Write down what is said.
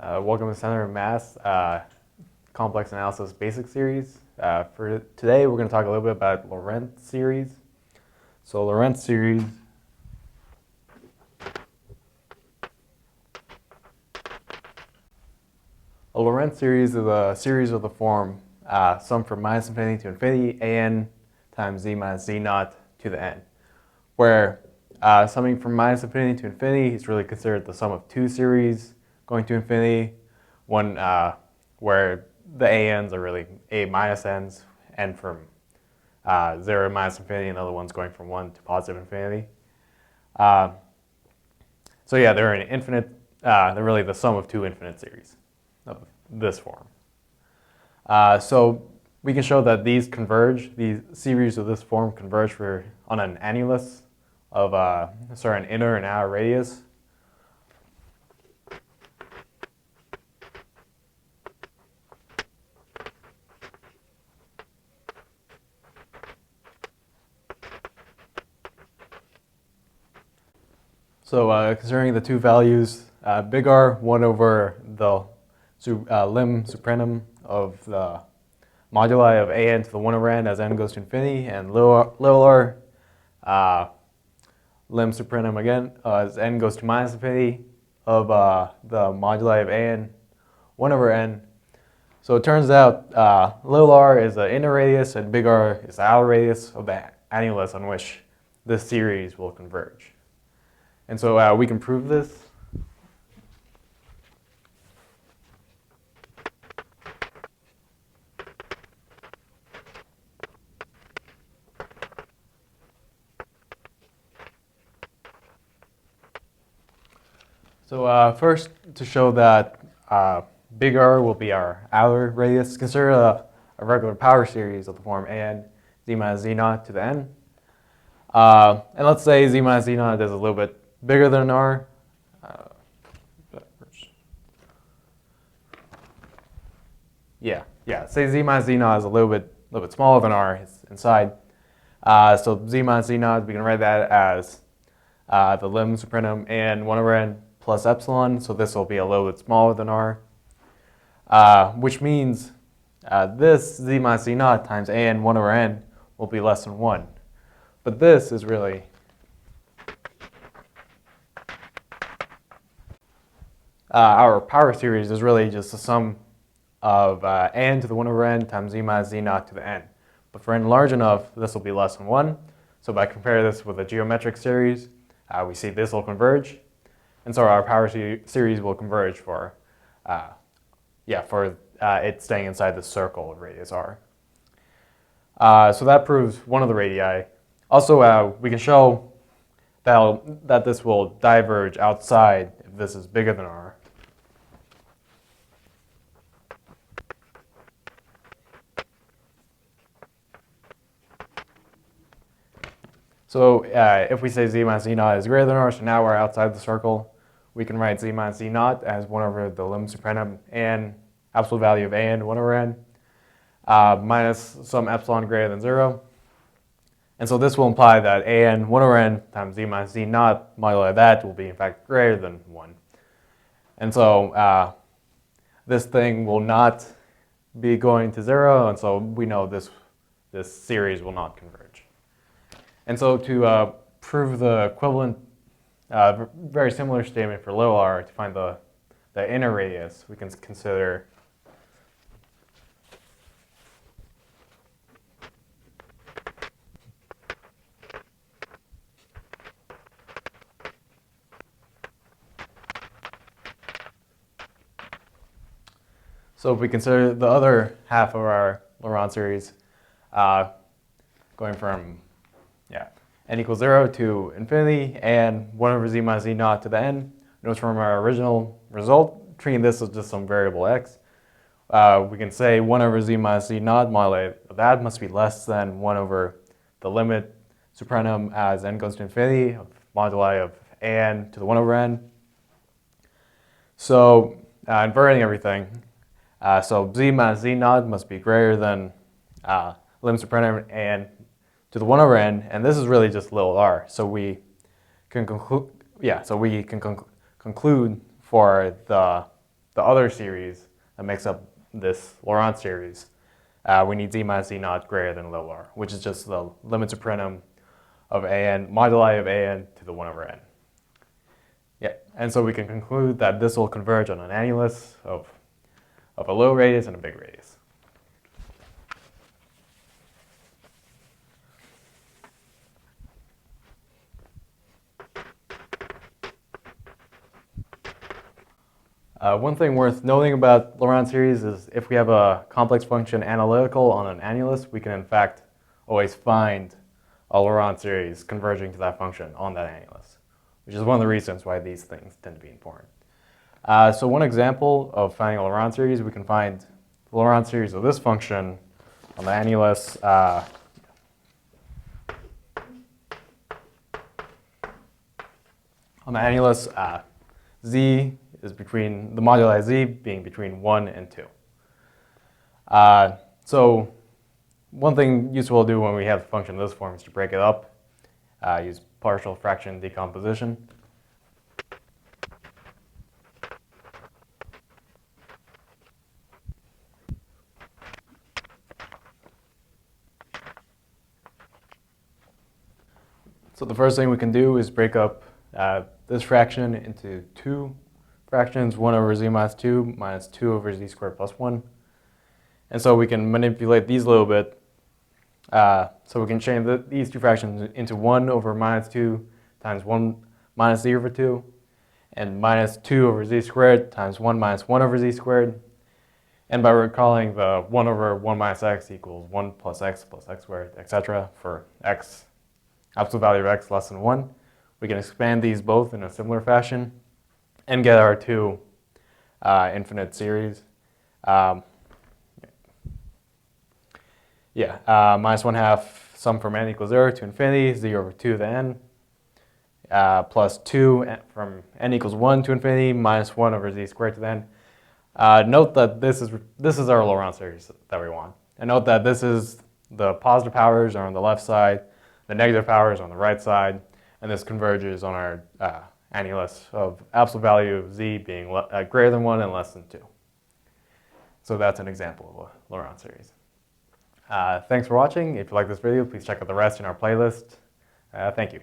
Welcome to Center of Mass Complex Analysis Basic Series. For today, we're going to talk a little bit about Laurent series. So Laurent series A Laurent series is a series of the form sum from minus infinity to infinity, an times z minus z naught to the n, where summing from minus infinity to infinity is really considered the sum of two series going to infinity, one where the an's are really a minus n's, n from 0 to minus infinity, and the other one's going from 1 to positive infinity. So yeah, they're an infinite, they're really the sum of two infinite series of this form. So we can show that these converge, these series of this form converge on an annulus of an inner and outer radius. So considering the two values, big R, 1 over the lim supernum of the moduli of an to the 1 over n as n goes to infinity, and little r, lim supernum again as n goes to minus infinity of the moduli of an 1 over n. So it turns out little r is the inner radius and big R is the outer radius of the annulus on which this series will converge. And so we can prove this. So first, to show that big R will be our outer radius, consider a regular power series of the form an z minus z naught to the n. And let's say z minus z naught is a little bit bigger than R. Say z minus z naught is a little bit smaller than R. It's inside. So z minus z naught, we can write that as the lim supernum and 1 over n plus epsilon. So this will be a little bit smaller than R, which means this z minus z naught times an 1 over n will be less than 1. But this is really our power series is really just the sum of n to the 1 over n times z minus z naught to the n. But for n large enough, this will be less than 1. So by comparing this with a geometric series, we see this will converge. And so our power series will converge for it staying inside the circle of radius r. So that proves one of the radii. Also, we can show that this will diverge outside if this is bigger than r. So if we say z minus z naught is greater than r, so now we're outside the circle, we can write z minus z naught as 1 over the lim supernum and absolute value of an 1 over n minus some epsilon greater than 0. And so this will imply that an 1 over n times z minus z naught moduli that will be in fact greater than 1. And so this thing will not be going to 0, and so we know this series will not converge. And so to prove the equivalent, very similar statement for little r, to find the inner radius, we can consider so if we consider the other half of our Laurent series, going from n equals 0 to infinity and 1 over z minus z naught to the n. Notice from our original result, treating this as just some variable x, we can say 1 over z minus z naught moduli of that must be less than 1 over the limit supernum as n goes to infinity of moduli of an to the 1 over n. So inverting everything, so z minus z naught must be greater than lim supernum and to the 1 over n, and this is really just little r. So we can conclude, conclude for the the other series that makes up this Laurent series, we need z minus z naught greater than low r, which is just the limit supremum of an moduli of an to the 1 over n. Yeah, and so we can conclude that this will converge on an annulus of a low radius and a big radius. One thing worth noting about Laurent series is if we have a complex function analytical on an annulus, we can in fact always find a Laurent series converging to that function on that annulus, which is one of the reasons why these things tend to be important. So one example of finding a Laurent series, we can find the Laurent series of this function on the annulus. Z is between the moduli z being between 1 and 2. So one thing useful to do when we have the function in this form is to break it up, use partial fraction decomposition. So the first thing we can do is break up this fraction into two fractions, 1 over z minus 2 minus 2 over z squared plus 1. And so we can manipulate these a little bit. So we can change these two fractions into 1 over minus 2 times 1 minus z over 2, and minus 2 over z squared times 1 minus 1 over z squared. And by recalling the 1 over 1 minus x equals 1 plus x squared, etc. for x, absolute value of x less than 1, we can expand these both in a similar fashion and get our two infinite series. Minus 1/2 sum from n equals 0 to infinity, z over 2 to the n, plus 2 from n equals 1 to infinity, minus 1 over z squared to the n. Note that this is our Laurent series that we want. And note that this is the positive powers are on the left side, the negative powers are on the right side, and this converges on our annulus of absolute value of z being greater than 1 and less than 2. So that's an example of a Laurent series. Thanks for watching. If you like this video, please check out the rest in our playlist. Thank you.